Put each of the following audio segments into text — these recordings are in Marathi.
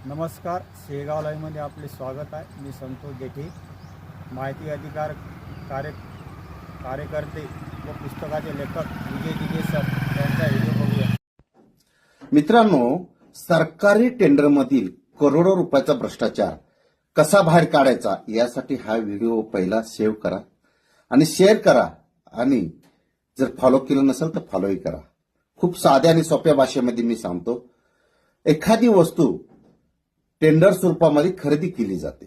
नमस्कार, शेगाव लाईव्हमध्ये आपले स्वागत आहे. मी संतोष देठे, माहिती अधिकार कार्यकर्ते व पुस्तकाचे लेखक विजय दिगे सर यांचा व्हिडिओ बघूया. मित्रांनो, सरकारी टेंडरमधील करोडो रुपयाचा भ्रष्टाचार कसा बाहेर काढायचा यासाठी हा व्हिडिओ पहिला सेव्ह करा आणि शेअर करा, आणि जर फॉलो केलं नसेल तर फॉलोही करा. खूप साध्या आणि सोप्या भाषेमध्ये मी सांगतो. एखादी वस्तू टेंडर स्वरूपामध्ये खरेदी केली जाते,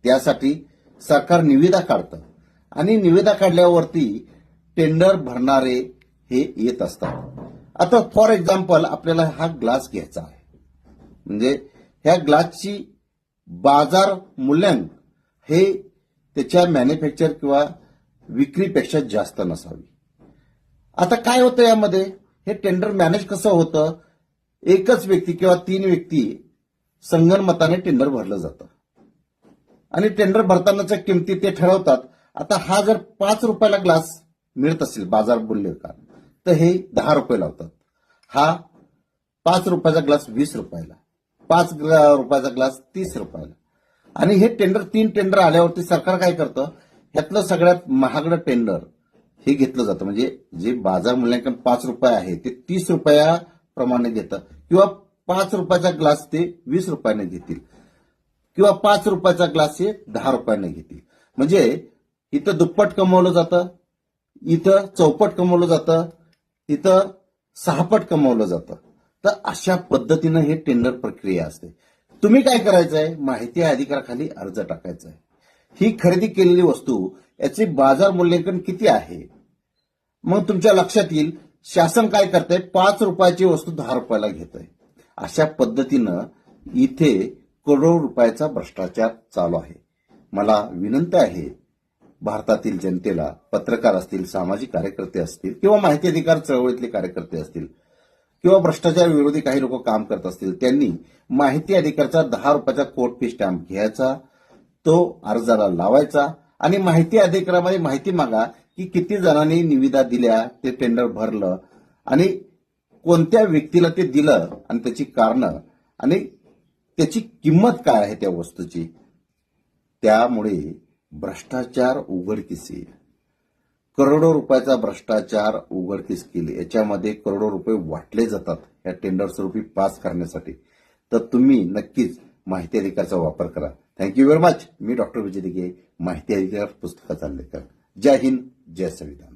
त्यासाठी सरकार निविदा काढतं आणि निविदा काढल्यावरती टेंडर भरणारे हे येत असतात. आता फॉर एक्झाम्पल आपल्याला हा ग्लास घ्यायचा आहे, म्हणजे ह्या ग्लासची बाजार मूल्यांक हे त्याच्या मॅन्युफॅक्चर किंवा विक्रीपेक्षा जास्त नसावी. आता काय होतं यामध्ये, हे टेंडर मॅनेज कसं होतं, एकच व्यक्ती किंवा 3 व्यक्ती संगनमताने टेंडर भरलं जातं आणि टेंडर भरतानाच्या किमती ते ठरवतात. आता हा जर 5 रुपयाला ग्लास मिळत असेल बाजार मूल्य का, तर हे 10 रुपये लावतात. हा 5 रुपयाचा ग्लास 20 रुपयाला, 5 रुपयाचा ग्लास 30 रुपयाला. आणि हे टेंडर 3 टेंडर आल्यावरती सरकार काय करतं, ह्यातलं सगळ्यात महागडं टेंडर हे घेतलं जातं. म्हणजे जे बाजार मूल्यांकन 5 रुपये आहे ते 30 रुपयाप्रमाणे घेतं, किंवा 5 रुपयाचा ग्लास ते 20 रुपयाने घेतील, किंवा 5 रुपयाचा ग्लास हे 10 रुपयाने घेतील. म्हणजे इथं दुप्पट कमवलं जातं, इथं चौपट कमवलं जातं, इथं 6पट कमवलं जातं. तर अशा पद्धतीनं हे टेंडर प्रक्रिया असते. तुम्ही काय करायचंय, माहिती अधिकाराखाली अर्ज टाकायचा आहे. ही खरेदी केलेली वस्तू याचे बाजार मूल्यांकन किती आहे, मग तुमच्या लक्षात येईल शासन काय करतंय, 5 रुपयाची वस्तू 10 रुपयाला घेतंय. अशा पद्धतीनं इथे करोडो रुपयाचा भ्रष्टाचार चालू आहे. मला विनंती आहे भारतातील जनतेला, पत्रकार असतील, सामाजिक कार्यकर्ते असतील, किंवा माहिती अधिकार चळवळीतले कार्यकर्ते असतील, किंवा भ्रष्टाचार विरोधी काही लोक काम करत असतील, त्यांनी माहिती अधिकारचा 10 रुपयाचा कोर्ट फी स्टॅम्प घ्यायचा, तो अर्जाला लावायचा आणि माहिती अधिकारामध्ये माहिती मागा की किती जणांनी निविदा दिल्या, ते टेंडर भरलं आणि कोणत्या व्यक्तीला ते दिलं, आणि त्याची कारणं आणि त्याची किंमत काय आहे त्या वस्तूची. त्यामुळे भ्रष्टाचार उघडकीस येईल. करोडो रुपयाचा भ्रष्टाचार उघडकीस केले, याच्यामध्ये करोडो रुपये वाटले जातात या टेंडर स्वरूपी पास करण्यासाठी. तर तुम्ही नक्कीच माहिती अधिकारचा वापर करा. Thank you very much. मी डॉक्टर विजय दिगे, माहिती अधिकार पुस्तकाचा लेखक. जय हिंद, जय संविधान.